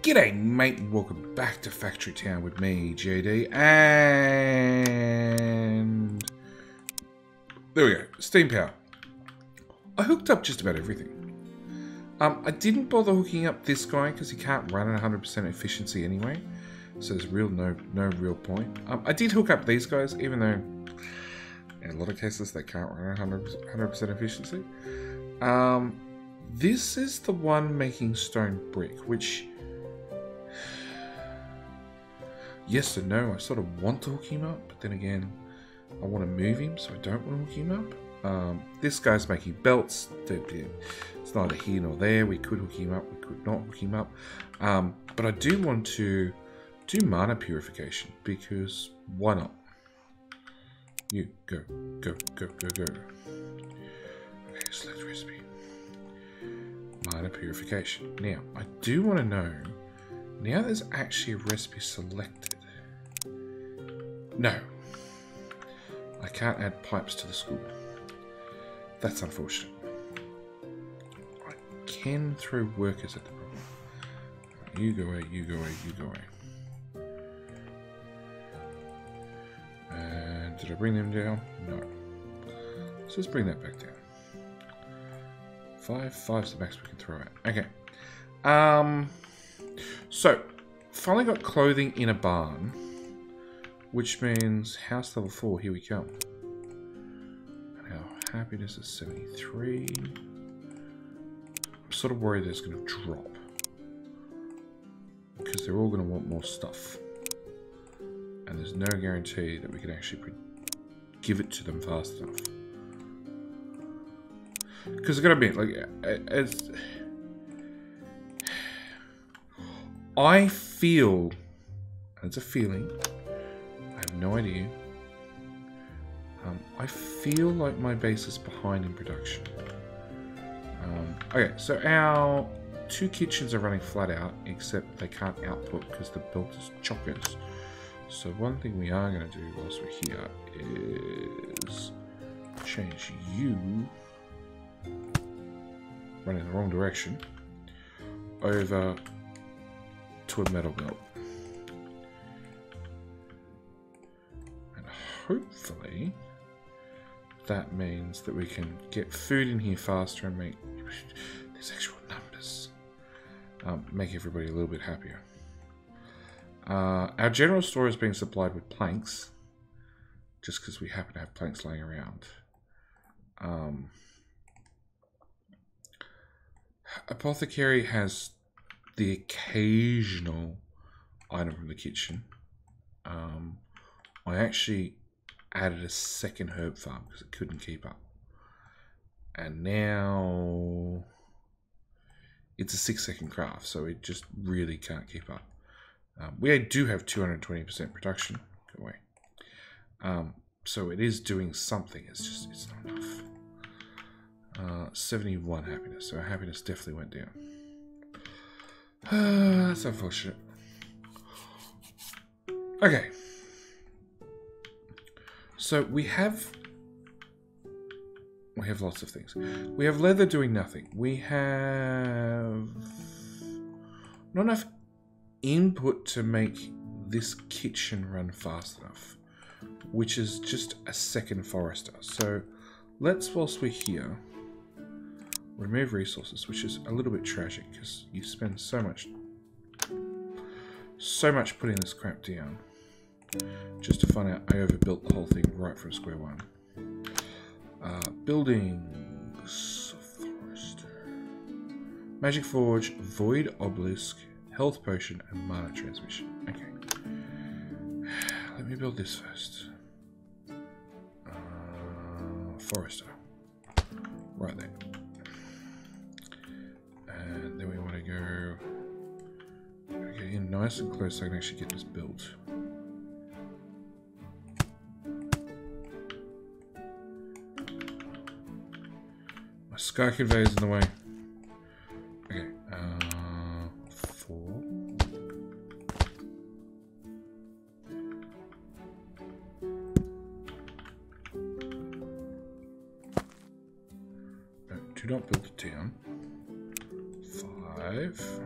G'day mate, welcome back to Factory Town with me, JD, and there we go, steam power. I hooked up just about everything. I didn't bother hooking up this guy because he can't run at 100% efficiency anyway, so there's no real point. I did hook up these guys, even though in a lot of cases they can't run at 100% efficiency. This is the one making stone brick, which, yes and no, I sort of want to hook him up, but then again, I want to move him, so I don't want to hook him up. This guy's making belts. It's neither here nor there. We could hook him up, we could not hook him up. But I do want to do mana purification, because why not? You, go. Okay, select recipe. Mana purification. Now, I do want to know, now there's actually a recipe selected. No. I can't add pipes to the school. That's unfortunate. I can throw workers at the problem. You go away, you go away, you go away. And did I bring them down? No. Let's just bring that back down. 5's the max we can throw at. Okay. So, finally got clothing in a barn, which means house level 4, here we come. And our happiness is 73. I'm sort of worried that it's going to drop, because they're all going to want more stuff. And there's no guarantee that we can actually give it to them fast enough. Because I've got to admit, like, I feel, and it's a feeling, I have no idea, I feel like my base is behind in production. Okay, so our 2 kitchens are running flat out, except they can't output because the built is chockers. So one thing we are going to do whilst we're here is change you, running the wrong direction, over to a metal belt. And hopefully that means that we can get food in here faster and make these actual numbers, make everybody a little bit happier. Our general store is being supplied with planks, just because we happen to have planks laying around. Apothecary has the occasional item from the kitchen. I actually added a second herb farm because it couldn't keep up. And now it's a 6-second craft, so it just really can't keep up. We do have 220% production. Go away. So it is doing something. It's not enough. 71 happiness. So our happiness definitely went down. That's unfortunate. Okay. So we have lots of things. We have leather doing nothing. We have not enough input to make this kitchen run fast enough, which is just a second forester. So let's, whilst we're here, remove resources, which is a little bit tragic because you spend so much putting this crap down just to find out I overbuilt the whole thing right from square one. Buildings, forester, magic forge, void obelisk, health potion, and mana transmission. Okay, let me build this first. Forester, right there. And then we want to go get in nice and close so I can actually get this built. My sky conveyor's in the way. Okay, 4. No, do not build it down. 5.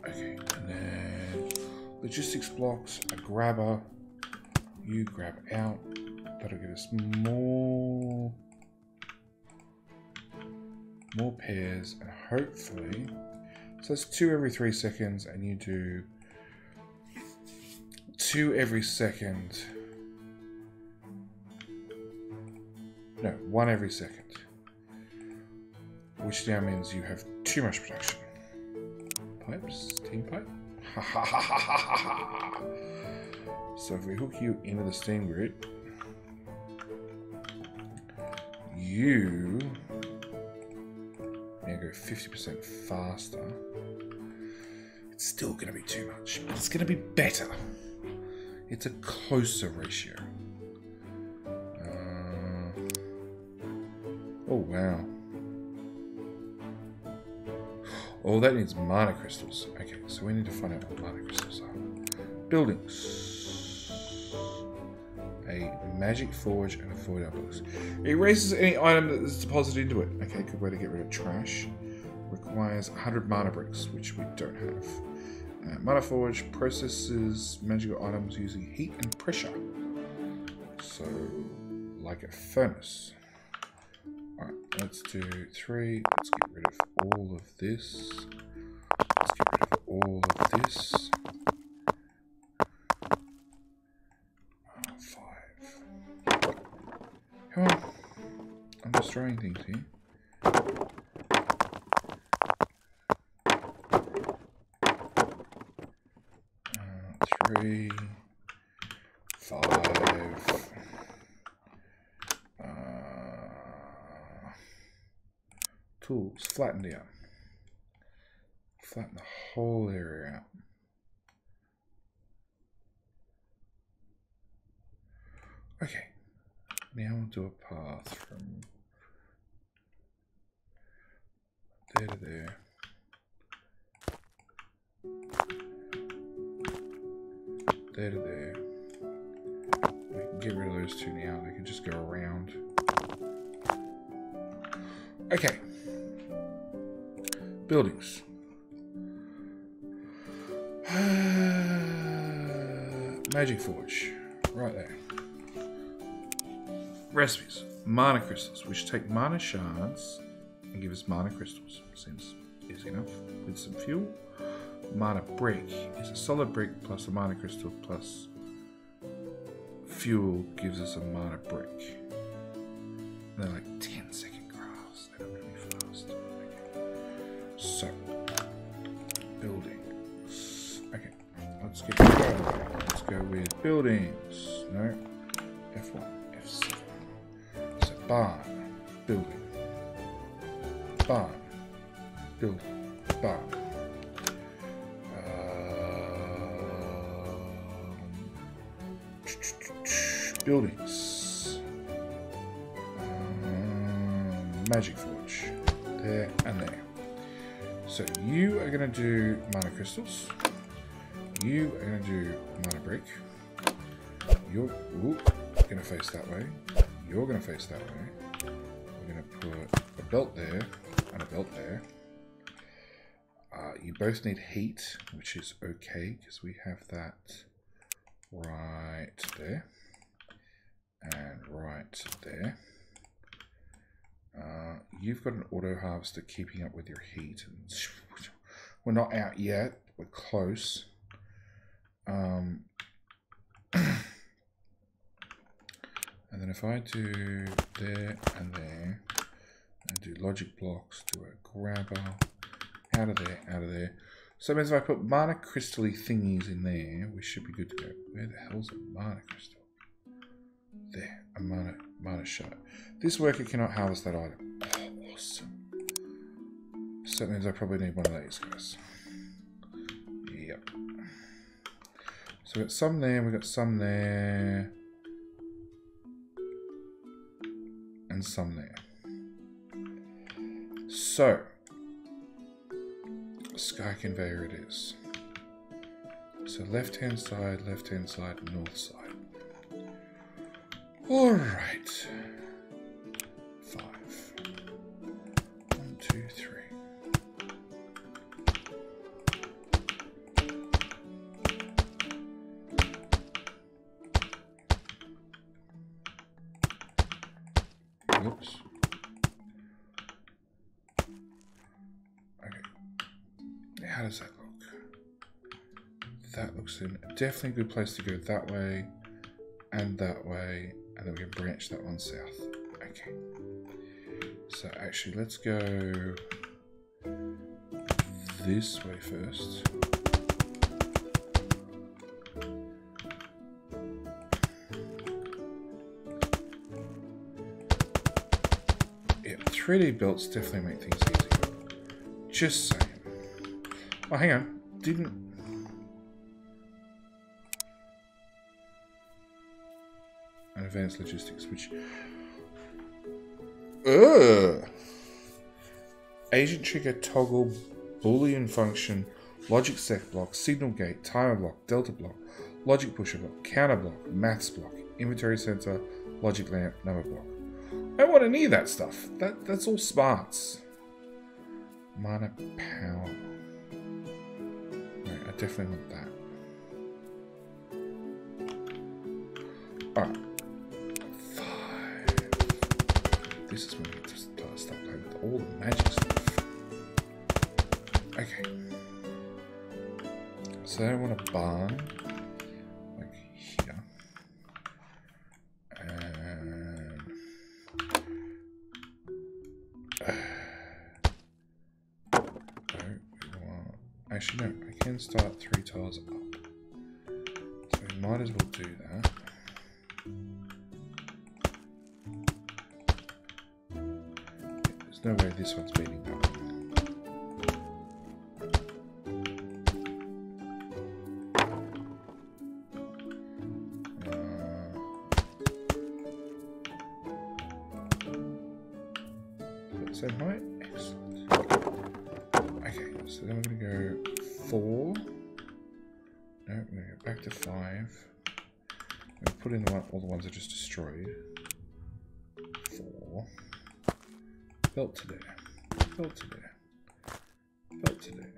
Okay, and then logistics blocks, a grabber. You grab out. That'll give us more pairs, and hopefully, so that's 2 every 3 seconds, and you do 2 every second. No, 1 every second, which now means you have too much production. Pipes, steam pipe. So if we hook you into the steam grid, you now go 50% faster. It's still going to be too much, but it's going to be better. It's a closer ratio. Oh wow. Oh, that needs mana crystals. Okay, so we need to find out what mana crystals are. Buildings. A magic forge and a void obelisk. It erases any item that is deposited into it. Okay, good way to get rid of trash. Requires 100 mana bricks, which we don't have. Mana forge processes magical items using heat and pressure. So, like a furnace. Alright, let's do 3. Let's get rid of all of this. Let's get rid of all of this. 5. Come on. I'm destroying things here. 3. 5. Tools, flatten down. Flatten the whole area out. Okay, now we'll do a path from there to there. There to there. We can get rid of those two now. They can just go around. Okay. Buildings. Magic Forge. Right there. Recipes. Mana crystals, which take mana shards and give us mana crystals. Seems easy enough. With some fuel. Mana brick is a solid brick plus a mana crystal plus fuel gives us a mana brick. And they're like 10-second crafts. They're not really fast. Okay. So, buildings. Okay, let's get going. Let's go with buildings. No, F1, F7. So barn, building, barn, building, barn. Buildings. Magic Forge. There and there. So you are going to do mana crystals. You are going to do mana brick. You're going to face that way. You're going to face that way. We're going to put a belt there and a belt there. You both need heat, which is okay because we have that right there and right there. You've got an auto harvester keeping up with your heat. We're not out yet. We're close. And then if I do there and there, and do logic blocks, do a grabber, out of there, out of there. So that means if I put mana crystal-y thingies in there, we should be good to go. Where the hell's a mana crystal? There, a mana shard. This worker cannot harvest that item. Oh, awesome. So that means I probably need one of these guys. Yep. So we've got some there, we've got some there. And some there. So, sky conveyor it is. So left-hand side, north side. Alright. 5. 2, 3. Whoops. Okay. How does that look? That looks in definitely a good place to go that way and that way, and then we can branch that one south. Okay. So actually, let's go this way first. Yeah, 3D belts definitely make things easier. Just saying. Oh, hang on. Didn't... And advanced logistics, which... Agent trigger toggle, boolean function, logic set block, signal gate, timer block, delta block, logic pusher block, counter block, maths block, inventory sensor, logic lamp, number block. I don't want any of that stuff. That's all smarts. Minor power. Right, I definitely want that. Alright. 5. This is when we get to start playing with all the magic stuff. Okay. So I want a barn. Like here. And... Actually, no, I can start 3 tiles up. So we might as well do that. There's no way this one's beating that one. Same height? Excellent. Okay, so then we're going to go 4. No, we're going to go back to 5. I'm going to put in all the ones I just destroyed. 4. Belt to there. Belt to there. Belt to there.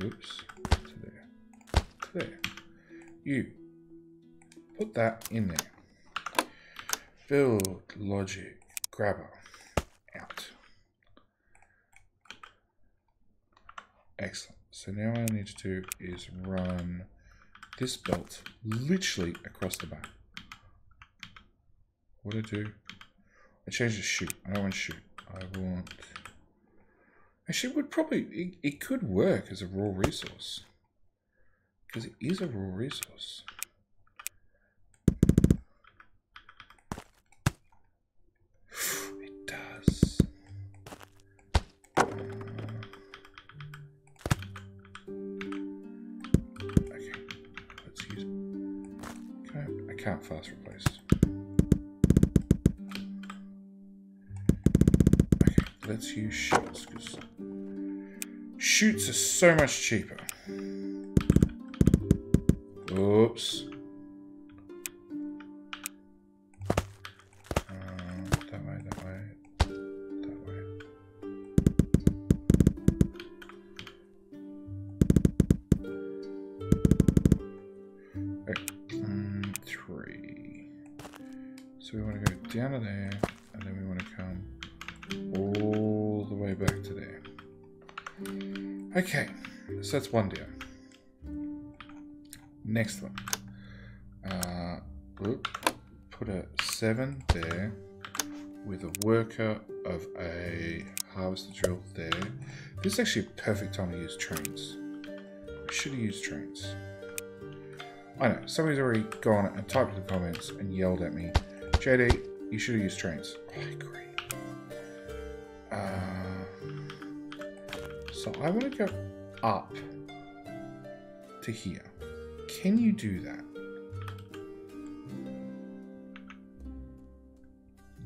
Oops. To there. To there. You. Put that in there. Build logic. Grabber. Out. Excellent. So now all I need to do is run this belt literally across the back. What do I do? I change the shoot. I don't want shoot. I want... Actually, it would probably... It could work as a raw resource. Because it is a raw resource. It does. Okay. Let's use... I can't fast replace. Let's use shoots, because shoots are so much cheaper. Oops. That way, that way, that way. Okay. 3. So we want to go down to there, and then we want to come all the way back to there. Okay, so that's one down. Next one. Put a 7 there with a worker of a harvester drill there. This is actually a perfect time to use trains. I should have used trains. I know, somebody's already gone and typed in the comments and yelled at me, JD, you should have used trains. I agree. So I want to go up to here. Can you do that?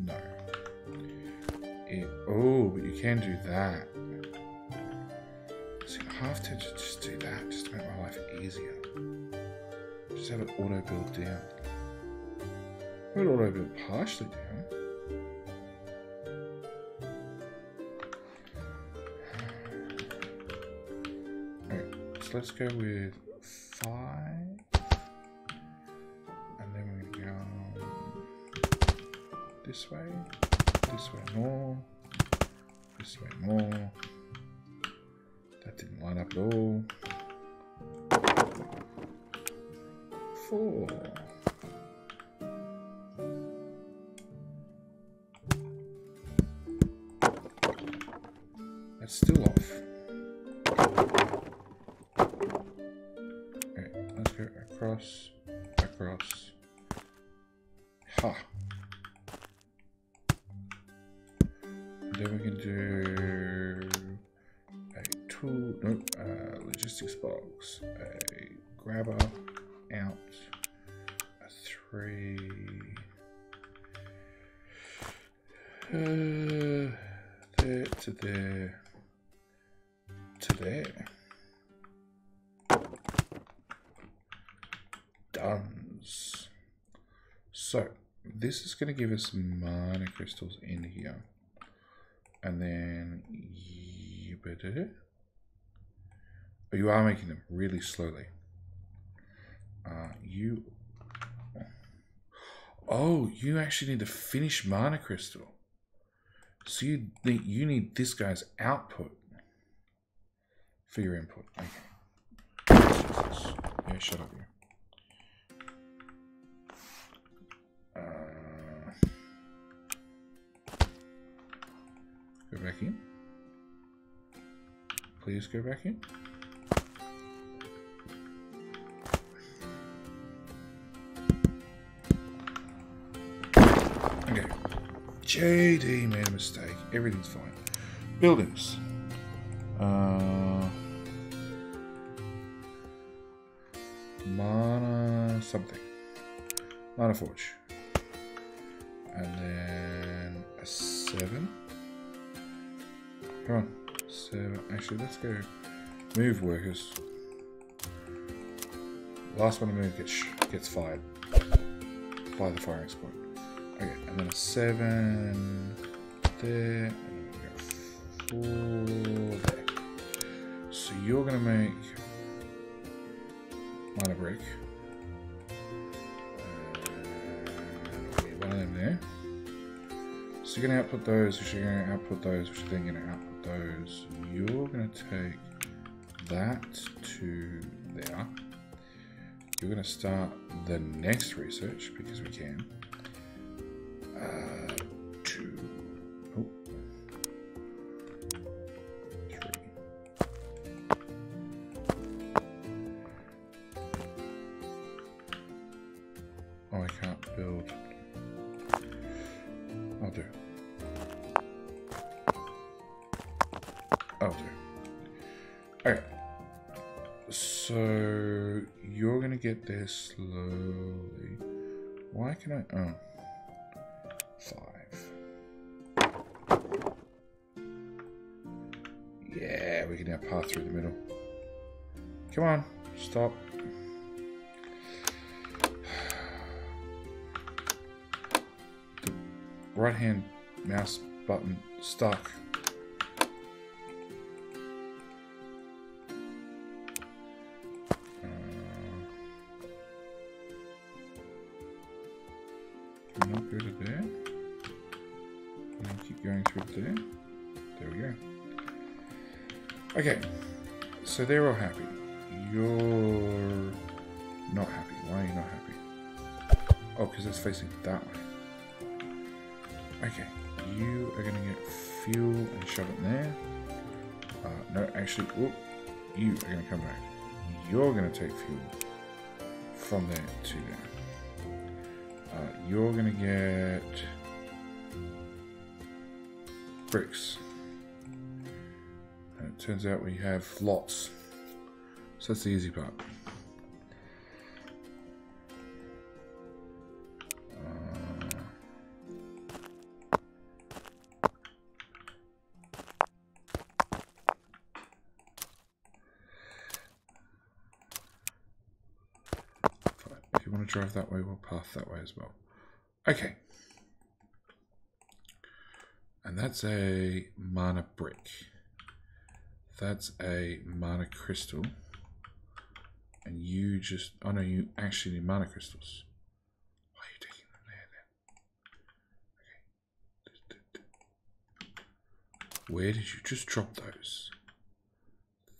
No. Oh, but you can do that. So you have to just do that, just to make my life easier. Just have it auto build down. Have it auto build partially down. So let's go with 5. And then we're going to go this way more, this way more. That didn't line up at all. 4. That's still off. Okay, let's go across, across. Ha! Then we can do a tool, no, logistics box, a grabber, out, a 3, there to there, to there. Duns. So this is going to give us mana crystals in here. And then you better. But you are making them really slowly. Oh, you actually need to finish mana crystal. So you need this guy's output for your input. Okay. Yeah, shut up, you. Go back in. Please go back in. Okay. JD made a mistake. Everything's fine. Buildings. Mana something. Mana Forge. And then a 7. Come on. 7. Actually, let's go move workers. Last one to move gets fired by the firing squad. Okay, and then a 7 there, and then 4 there. So you're going to make mana brick. One of them there. So you're going to output those, which you're going to output those, which you're then going to output those. You're going to take that to there. You're going to start the next research because we can. 2. Oh. 3. Oh, I can't build. I'll do. I'll do. Okay. So you're gonna get there slowly. Why can I? Oh. 5. Yeah, we can now pass through the middle. Come on, stop. The right hand mouse button stuck. Not go to there. And keep going through there. There we go. Okay, so they're all happy. You're not happy. Why are you not happy? Oh, because it's facing that way. Okay, you are going to get fuel and shove it in there. No, actually, whoop, you are going to come back. You're going to take fuel from there to there. You're going to get bricks. And it turns out we have lots. So that's the easy part. If you want to drive that way, we'll path that way as well. Okay. And that's a mana brick. That's a mana crystal. And you just... Oh no, you actually need mana crystals. Why are you taking them there then? Okay. Where did you just drop those?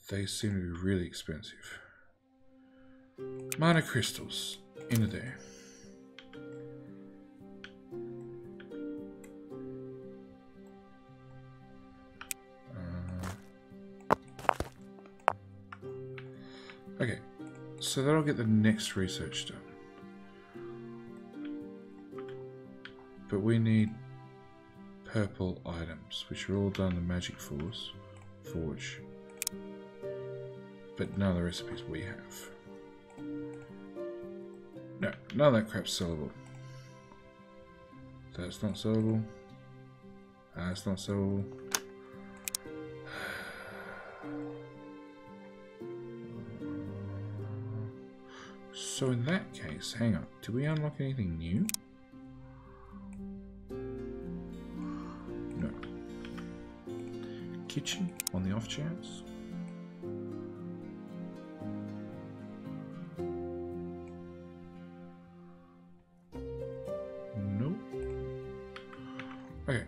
They seem to be really expensive. Mana crystals. Into there. Okay, so that'll get the next research done. But we need purple items, which are all done in Magic Forge. But none of the recipes we have. No, none of that crap's sellable. That's not sellable. That's not sellable. So in that case, hang on, do we unlock anything new? No. Kitchen, on the off chance? No. Okay.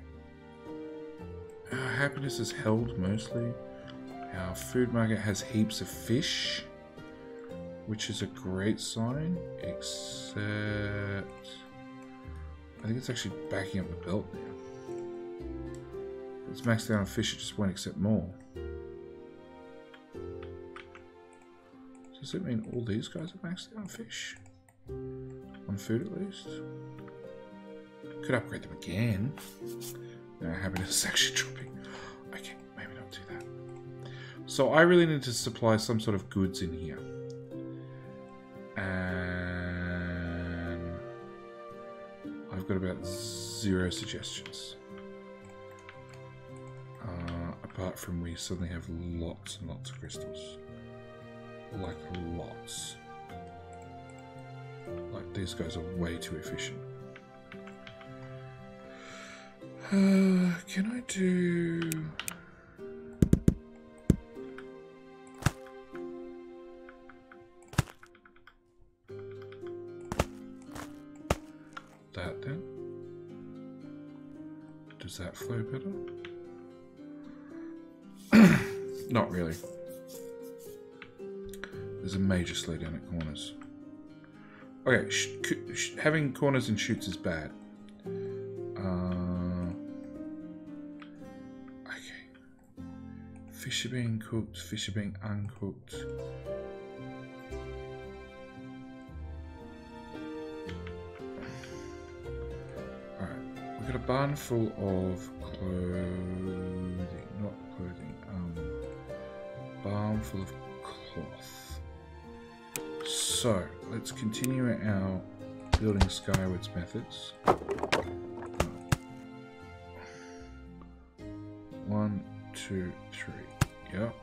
Our happiness is held mostly. Our food market has heaps of fish, which is a great sign, except I think it's actually backing up the belt now. It's maxed out on fish, it just won't accept more. Does it mean all these guys are maxed out on fish? On food at least? Could upgrade them again. Now happiness is actually dropping. Okay, maybe not do that. So I really need to supply some sort of goods in here. And I've got about 0 suggestions. Apart from we suddenly have lots and lots of crystals. Like lots. Like these guys are way too efficient. Can I do... that then? Does that flow better? Not really. There's a major slowdown at corners. Okay, having corners and shoots is bad. Okay. Fish are being cooked, fish are being uncooked. We've got a barn full of clothing, not clothing, barn full of cloth. So, let's continue our building skywards methods. 1, 2, 3, yep.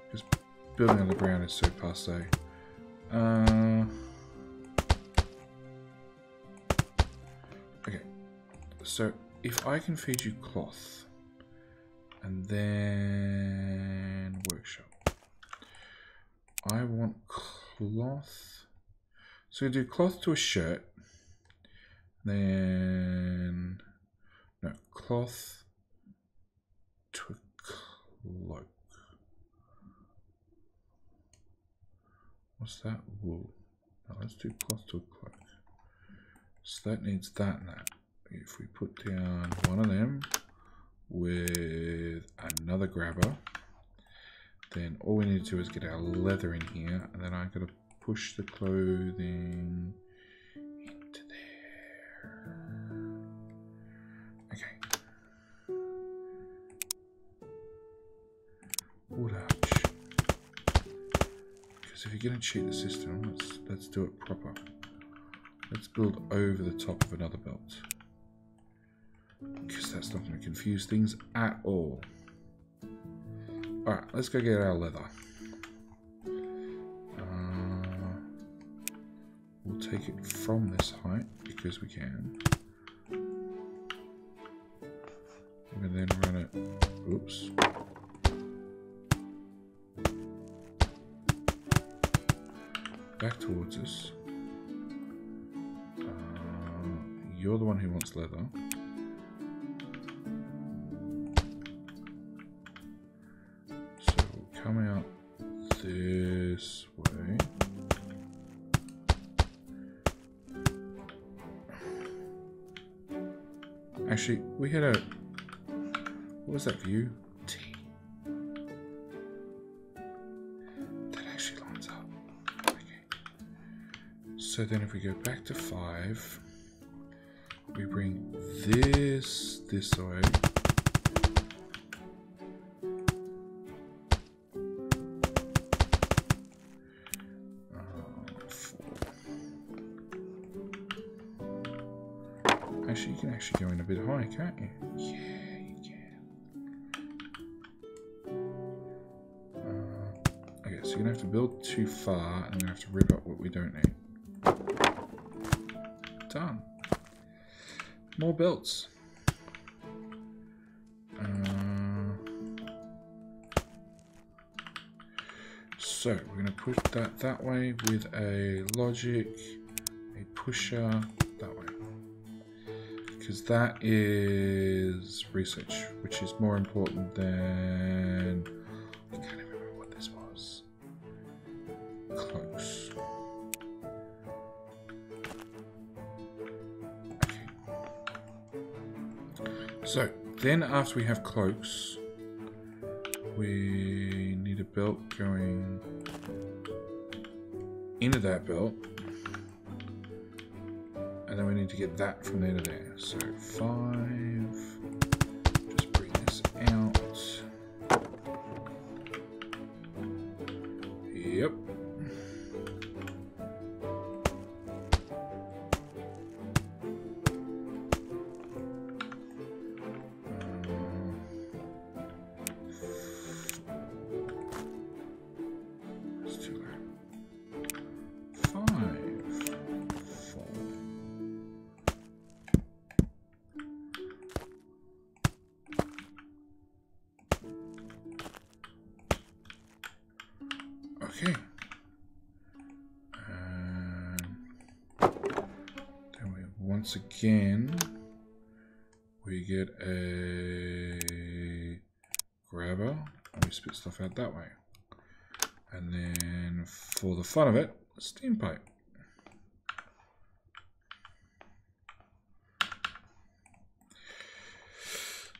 Because building on the ground is so passe. Okay, so if I can feed you cloth and then workshop, I want cloth. So we do cloth to a shirt, then no, cloth to a cloak. What's that? Wool. Now let's do cloth to a cloak. So that needs that and that. If we put down one of them with another grabber, then all we need to do is get our leather in here, and then I've got to push the clothing into there. Okay. Wood arch. Because if you're going to cheat the system, let's do it proper. Let's build over the top of another belt. Because that's not going to confuse things at all. Alright, let's go get our leather. We'll take it from this height because we can. and then run it. Oops. Back towards us. You're the one who wants leather. So we'll come out this way. Actually, we had a... What was that view? T. That actually lines up. Okay. So then if we go back to 5, we bring this way. 4. Actually, you can actually go in a bit higher, can't you? Yeah, you can. Okay, so you're going to have to build too far, and you're going to have to rip up what we don't need. Done. More belts. So we're going to push that way with a logic, a pusher that way. Because that is research, which is more important than... I can't even remember what this was. Close. Okay. So, then after we have cloaks, we need a belt going into that belt. And then we need to get that from there to there. So 5, just bring this out. Yep. It's too low. 5, 4. Okay. Then we once again we get a grabber and we spit stuff out that way. And then for the fun of it, a steam pipe.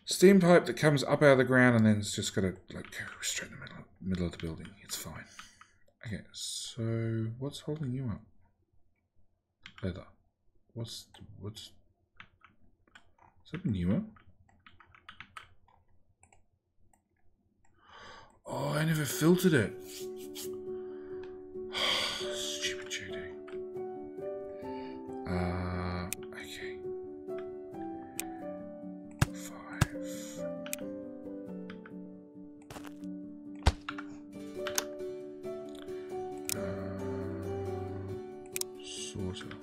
Steam pipe that comes up out of the ground and then it's just got to like go straight in the middle of the building. It's fine. Okay, so what's holding you up? Leather. What's is that newer? Oh, I never filtered it. Stupid Judy. Okay. 5. Sorter.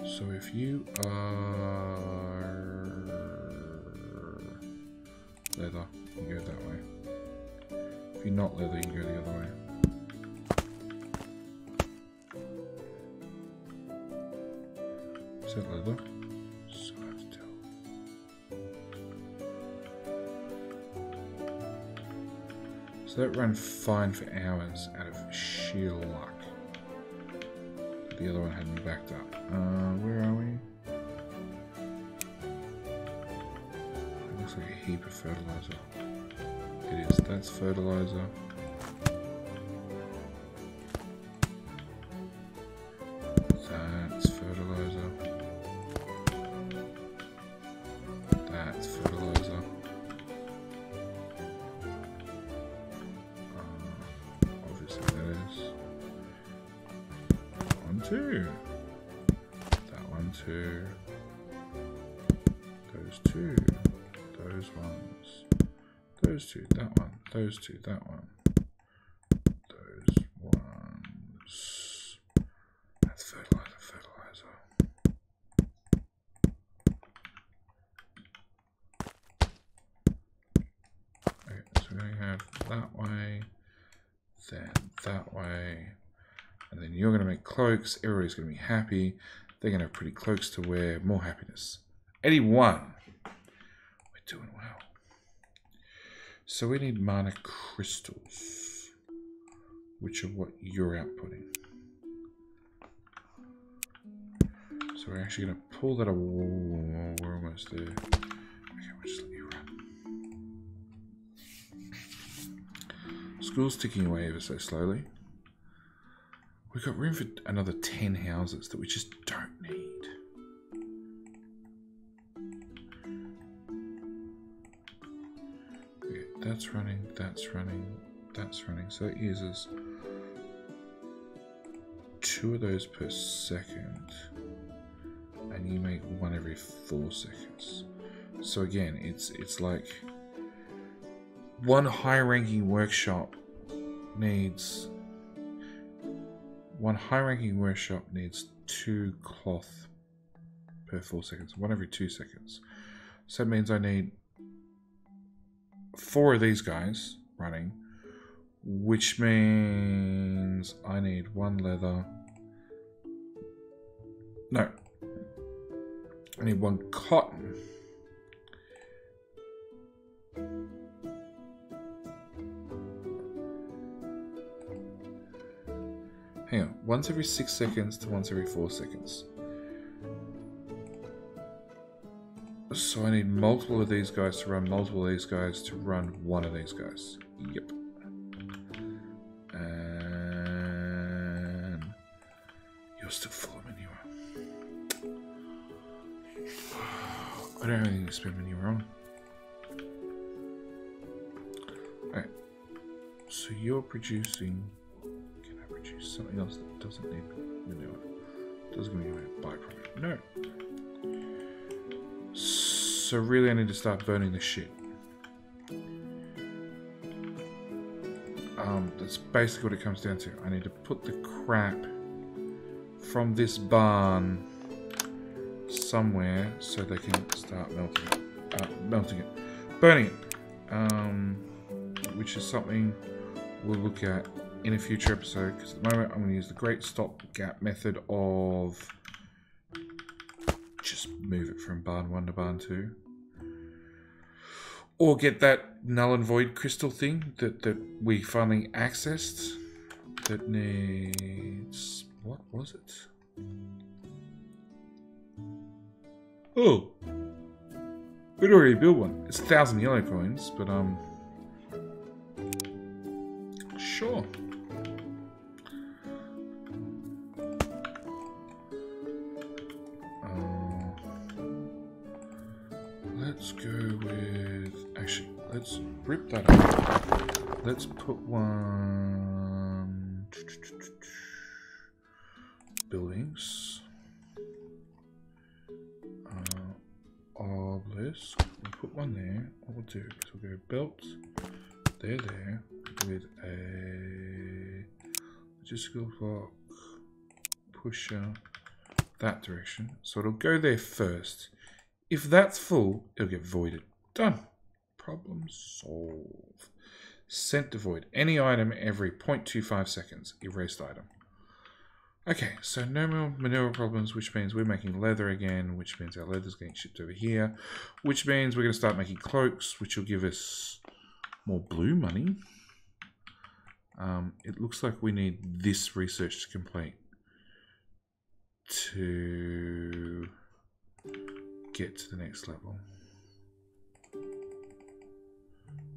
So if you are leather, you go that way. If you're not leather, you go the other way. Is that leather? So hard to tell. So that ran fine for hours out of sheer luck. The other one had me backed up. Where are we? It looks like a heap of fertilizer. It is. That's fertilizer. That's fertilizer. That's fertilizer. Obviously that is. 1, 2. That 1, 2. Those 2. Those ones. Those 2. That one. Those 2. That one. Those ones. That's fertilizer. Fertilizer. then that way. And then you're going to make cloaks. Everybody's going to be happy. They're going to have pretty cloaks to wear. More happiness. 81. We're doing well. So we need mana crystals, which are what you're outputting. So we're actually going to pull that away. We're almost there. Okay, we'll just let you run. School's ticking away ever so slowly. We've got room for another 10 houses that we just don't need. Okay, that's running, that's running, that's running. So it uses 2 of those per second. And you make 1 every 4 seconds. So again, it's like 1 high-ranking workshop needs 2 cloth per 4 seconds. 1 every 2 seconds. So that means I need 4 of these guys running, which means I need 1 leather. No. I need 1 cotton. Hang on. Once every 6 seconds to once every 4 seconds. So I need multiple of these guys to run multiple of these guys to run 1 of these guys. Yep. And you're still full of manure. I don't have anything to spend manure on. Alright. So you're producing... Can I produce something else that doesn't need manure? Doesn't give me a byproduct. No. So really I need to start burning this shit. That's basically what it comes down to. I need to put the crap from this barn somewhere so they can start melting it, burning it, which is something we'll look at in a future episode, because at the moment I'm going to use the great stopgap method of just move it from barn 1 to barn 2, or get that null and void crystal thing that we finally accessed that needs, what was it? Oh, we'd already built one. It's 1,000 yellow coins, but sure. Let's go with, actually, let's rip that up. Let's put 1 buildings. Obelisk. We'll put 1 there. What we'll do is we'll go belt there with a logistical block pusher that direction. So it'll go there first. If that's full, it'll get voided. Done. Problem solved. Sent to void. Any item every 0.25 seconds. Erased item. Okay, so no more manure problems, which means we're making leather again, which means our leather's getting shipped over here, which means we're going to start making cloaks, which will give us more blue money. It looks like we need this research to complete to get to the next level.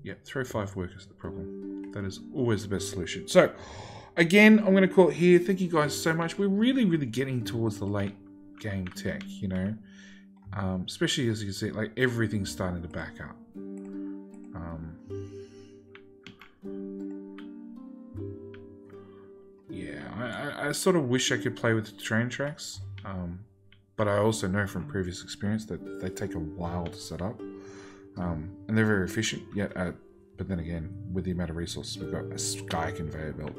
Yep, throw 5 workers at the problem. That is always the best solution. So, again, I'm going to call it here. Thank you guys so much. We're really getting towards the late game tech, you know. Especially as you can see, like, everything's starting to back up. Yeah, I sort of wish I could play with the train tracks. But I also know from previous experience that they take a while to set up. And they're very efficient, yet but then again, with the amount of resources we've got, a sky conveyor belt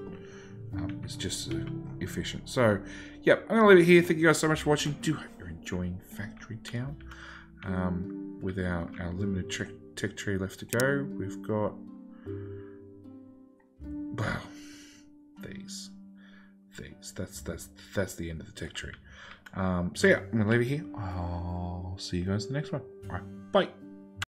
is just efficient. So, yep, I'm going to leave it here. Thank you guys so much for watching. Do hope you're enjoying Factory Town. With our limited tech tree left to go, we've got, well, these. That's the end of the tech tree. So yeah, I'm gonna leave it here. I'll see you guys in the next one. All right, bye.